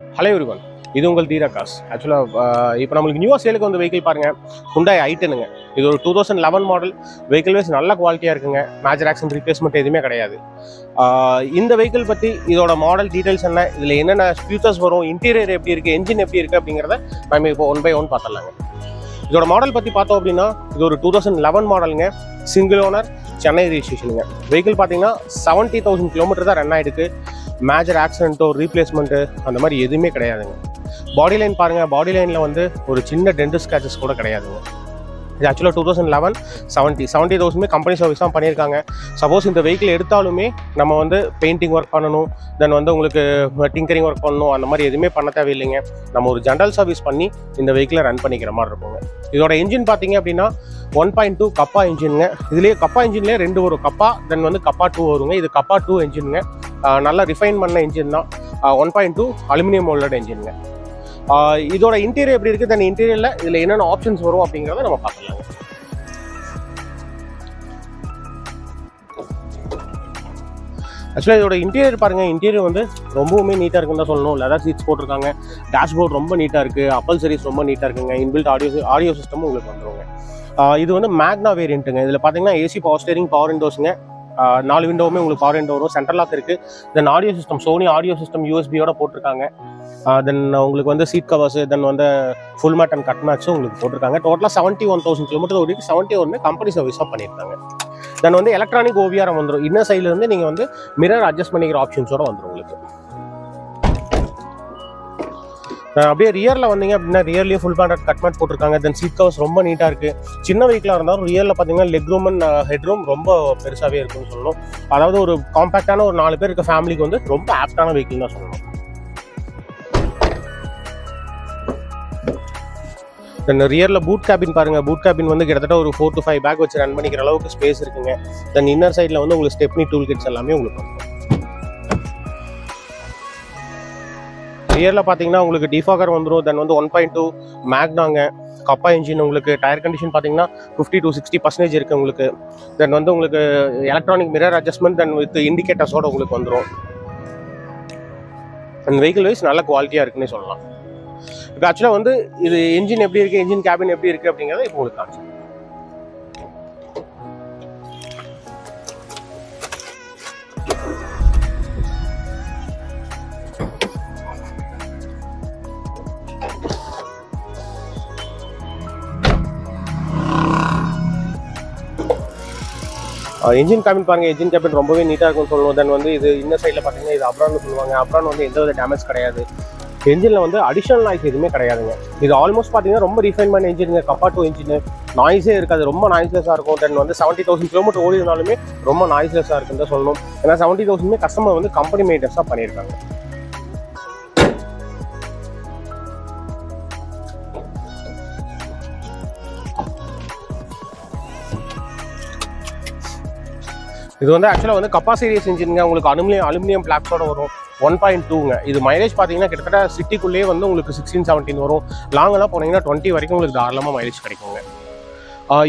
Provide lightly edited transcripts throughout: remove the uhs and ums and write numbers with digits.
Hello everyone. இது உங்கள் தீரா காஸ். ஆக்சுவலாக இப்போ நம்மளுக்கு நியூவாக சேலுக்கு வந்து வெஹிக்கிள் பாருங்கள், Hyundai i10ங்க. இது ஒரு 2011 மாடல் வெஹிக்கிள் வைஸ் நல்ல குவாலிட்டியாக இருக்குங்க. மேஜர் ஆக்சிடென்ட் ரீப்ளேஸ்மெண்ட் எதுவுமே கிடையாது. இந்த வெஹிக்கிள் பற்றி இதோட மாடல் டீட்டெயில்ஸ் என்ன, இதில் என்னென்ன ஃபியூச்சர்ஸ் வரும், இன்டீரியர் எப்படி இருக்குது, என்ஜின் எப்படி இருக்குது அப்படிங்கிறத நம்ம இப்போ ஒன் பை ஒன் பார்த்துடலாங்க. இதோட மாடல் பற்றி பார்த்தோம் அப்படின்னா இது ஒரு 2011 மாடலுங்க, சிங்கிள் ஓனர், சென்னை ரெஜிஸ்ட்ரேஷனுங்க. வெஹிக்கிள் பார்த்தீங்கன்னா 70,000 கிலோமீட்டர் தான் ரன் ஆகிடுக்கு. மேஜர் ஆக்சிடென்ட்டோ ரீப்ளேஸ்மெண்ட்டு அந்த மாதிரி எதுவுமே கிடையாதுங்க. பாடி லைன் பாருங்கள், பாடி லைனில் வந்து ஒரு சின்ன டென்ட் ஸ்க்ராச்சஸ் கூட கிடையாதுங்க. இது ஆக்சுவலாக 2011 70,000 கம்பெனி சர்வீஸ் தான் பண்ணியிருக்காங்க. சப்போஸ் இந்த வெஹிக்கிள் எடுத்தாலுமே நம்ம வந்து பெயிண்டிங் ஒர்க் பண்ணணும், தென் வந்து உங்களுக்கு டிங்கரிங் ஒர்க் பண்ணணும், அந்த மாதிரி எதுவுமே பண்ண தேவையில்லைங்க. நம்ம ஒரு ஜென்ரல் சர்வீஸ் பண்ணி இந்த வெஹிக்கிளை ரன் பண்ணிக்கிற மாதிரி இருக்குங்க. இதோட இன்ஜின் பார்த்தீங்க அப்படின்னா 1.2 கப்பா இன்ஜினுங்க. இதுலேயே கப்பா இன்ஜின்லேயே ரெண்டு வரும், கப்பா தென் வந்து கப்பா 2 வருங்க. இது கப்பா 2 இன்ஜினுங்க. நல்லா ரிஃபைன் பண்ண இன்ஜின் தான். 1.2 அலுமினியம் மோல்டட் இன்ஜினுங்க. இதோட இன்டீரியர் எப்படி இருக்குது, தென் இன்டீரியரில் இதில் என்னென்ன ஆப்ஷன்ஸ் வரும் அப்படிங்கிறத நம்ம பார்க்கலாங்க. ஆக்சுவலாக இதோட இன்டீரியர் பாருங்கள், இன்டீரியர் வந்து ரொம்பவுமே நீட்டாக இருக்குன்னு தான் சொல்லணும். லெதர் சீட்ஸ் போட்டிருக்காங்க, டேஷ்போர்ட் ரொம்ப நீட்டாக இருக்குது, அப்பல் சீரிஸ் ரொம்ப நீட்டாக இருக்குங்க. இன்பில்ட் ஆடியோ சிஸ்டமும் உங்களுக்கு வந்துருங்க. இது வந்து மேக்னா வேரியண்ட்டுங்க. இதில் பார்த்தீங்கன்னா ஏசி பவர் ஸ்டேரிங், பவர் விண்டோஸுங்க. 4 விண்டோவுமே உங்களுக்கு பவர் விண்டோ வரும். சென்ட்ரல் லாக் இருக்குது. Then audio system, Sony audio system யூஎஸ்பியோட போட்டிருக்காங்க. தென் உங்களுக்கு வந்து சீட் கவர்ஸு, தென் வந்து ஃபுல் மேட் அண்ட் கட் மேட்ஸும் உங்களுக்கு போட்டிருக்காங்க. டோட்டலாக 71,000 கிலோமீட்டர் ஓடிக்கு 71 கம்பெனி சர்வீஸாக பண்ணியிருக்காங்க. தென் வந்து எலக்ட்ரானிக் ஓவிஆரம் வந்துடும். இன்னர் சைட்லேருந்து நீங்கள் வந்து மிரர் அட்ஜஸ்ட் பண்ணிக்கிற ஆப்ஷன்ஸோட வந்துடும் உங்களுக்கு. அப்படியே ரியரில் வந்தீங்க அப்படின்னா ரியர்லேயே ஃபுல் பேண்ட் கட் மேட் போட்டிருக்காங்க. தென் சீட் கவர்ஸ் ரொம்ப நீட்டாக இருக்குது. சின்ன வெஹிக்கிளாக இருந்தாலும் ரியரில் பார்த்தீங்கன்னா leg room and head room ரொம்ப பெருசாகவே இருக்குன்னு சொல்லணும். அதாவது ஒரு காம்பேக்டான ஒரு 4 பேர் இருக்க ஃபேமிலிக்கு வந்து ரொம்ப ஆப்டான வெஹிக்கிள் தான் சொல்லணும். தென் ரியரில் பூட் கேபின் பாருங்கள். பூட் கேபின் வந்து கிட்டத்தட்ட ஒரு 4 to 5 பேக் வச்சு ரன் பண்ணிக்கிற அளவுக்கு ஸ்பேஸ் இருக்குங்க. தென் இன்னர் சைடில் வந்து உங்களுக்கு ஸ்டெப்னி டூல் கிட்ஸ் எல்லாமே உங்களுக்கு வந்துடும். ரியரில் பார்த்தீங்கன்னா உங்களுக்கு டிஃபாகர் வந்துடும். தென் வந்து 1.2 மேக்னாங்க, கப்பா இன்ஜின். உங்களுக்கு டயர் கண்டிஷன் பார்த்தீங்கன்னா 50 to 60% இருக்குது உங்களுக்கு. தென் வந்து உங்களுக்கு electronic mirror adjustment, then with இண்டிகேட்டர்ஸோடு உங்களுக்கு வந்துடும். அந்த வெஹிக்கிள் வைஸ் நல்ல குவாலிட்டியாக இருக்குன்னு சொல்லலாம். இப்போ ஆக்சுவலாக வந்து இது என்ஜின் எப்படி இருக்குது, என்ஜின் கேபின் எப்படி இருக்குது அப்படிங்கிறத இப்போ உங்களுக்கு காமிச்சு. என்ஜின் கேபின் பாருங்கள். என்ஜின் கேபின் ரொம்பவே நீட்டாக இருக்கும்னு சொல்லணும். தென் வந்து இது இன்னர் சைடில் பார்த்தீங்கன்னா இது அப்ரான்னு சொல்லுவாங்க. அப்ரான் வந்து எந்த வித டேமேஜ் கிடையாது. என்ஜினில் வந்து அடிஷனல் நாய்ஸ் எதுவுமே கிடையாதுங்க. இது ஆல்மோஸ்ட் பார்த்தீங்கன்னா ரொம்ப ரிஃபைன் பண்ண இன்ஜினுங்க. கப்பா 2 இன்ஜின் நாய்ஸே இருக்காது, ரொம்ப நாய்ஸ்லெஸ்ஸாக இருக்கும். தென் வந்து 70,000 கிலோமீட்டர் ஓடி இருந்தாலுமே ரொம்ப நாய்ஸ்லெஸ்ஸாக இருக்குன்னு தான் சொல்லணும். ஏன்னா 70,000 கஸ்டமர் வந்து கம்பெனி மெயின்டெனன்ஸாக பண்ணியிருக்காங்க. இது வந்து ஆக்சுவலாக வந்து கப்பா சீரிஸ் இன்ஜினுங்க. உங்களுக்கு அலுமினியம் பிளாக்ஸோட வரும். 1.2ங்க. இது மைலேஜ் பார்த்தீங்கன்னா கிட்டத்தட்ட சிட்டிக்குள்ளேயே வந்து உங்களுக்கு 16-17 வரும். லாங்கெல்லாம் போனீங்கன்னா 20 வரைக்கும் உங்களுக்கு தாராளமாக மைலேஜ் கிடைக்குங்க.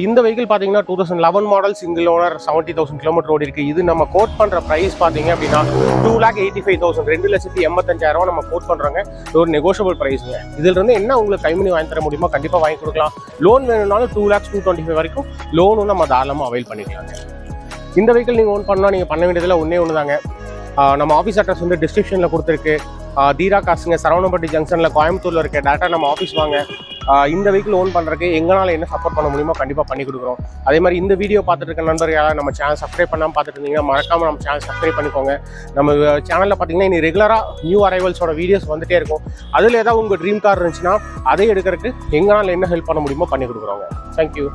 இந்த வெஹிக்கிள் பார்த்தீங்கன்னா 2011 மாடல், சிங்கிள் ஓனர், 70,000 கிலோமீட்டர் ஓடி இருக்குது. இது நம்ம கோட் பண்ணுற ப்ரைஸ் பார்த்தீங்க அப்படின்னா 2,85,000, 2,85,000 நம்ம கோட் பண்ணுறாங்க. இது ஒரு நெகோஷியபிள் ப்ரைஸுங்க. இதிலிருந்து என்ன உங்களுக்கு கைமணி வாங்கி தர முடியுமோ கண்டிப்பாக வாங்கி கொடுக்கலாம். லோன் வேணும்னாலும் 2,02,25 வரைக்கும் லோனும் நம்ம தாராளமாக அவைல் பண்ணிக்கலாங்க. இந்த வெஹிக்கிள் நீங்கள் ஓன் பண்ணால் நீங்கள் பண்ண வேண்டியதில் ஒன்றே ஒன்று தாங்க. நம்ம ஆஃபீஸ் அட்ரஸ் வந்து டிஸ்கிரிப்ஷனில் கொடுத்துருக்கு. தீரா காசுங்க, சரவணம்பட்டி ஜங்ஷனில் கோயம்புத்தூரில் இருக்க. டேரெக்டாக நம்ம ஆஃபீஸ் வாங்க. இந்த வெஹிக்கிள் ஓன் பண்ணுறதுக்கு எங்களால் என்ன சப்போர்ட் பண்ண முடியுமோ கண்டிப்பாக பண்ணி கொடுக்குறோம். அதே மாதிரி இந்த வீடியோ பார்த்துட்டு இருக்க நண்பர்கள் யாராவது நம்ம சேனல் சப்ஸ்கிரைப் பண்ணாமல் பார்த்துட்டு இருந்தீங்கன்னா மறக்காமல் நம்ம சேனல் சப்ஸ்கிரைப் பண்ணிக்கோங்க. நம்ம சேனலில் பார்த்தீங்கன்னா இனி ரெகுலராக நியூ அரைவல்ஸோட வீடியோஸ் வந்துகிட்டே இருக்கும். அதில் ஏதாவது உங்கள் ட்ரீம் கார் இருந்துச்சுன்னா அதை எடுக்கிறதுக்கு எங்களால் என்ன ஹெல்ப் பண்ண முடியுமோ பண்ணி கொடுக்குறோங்க. தேங்க்யூ.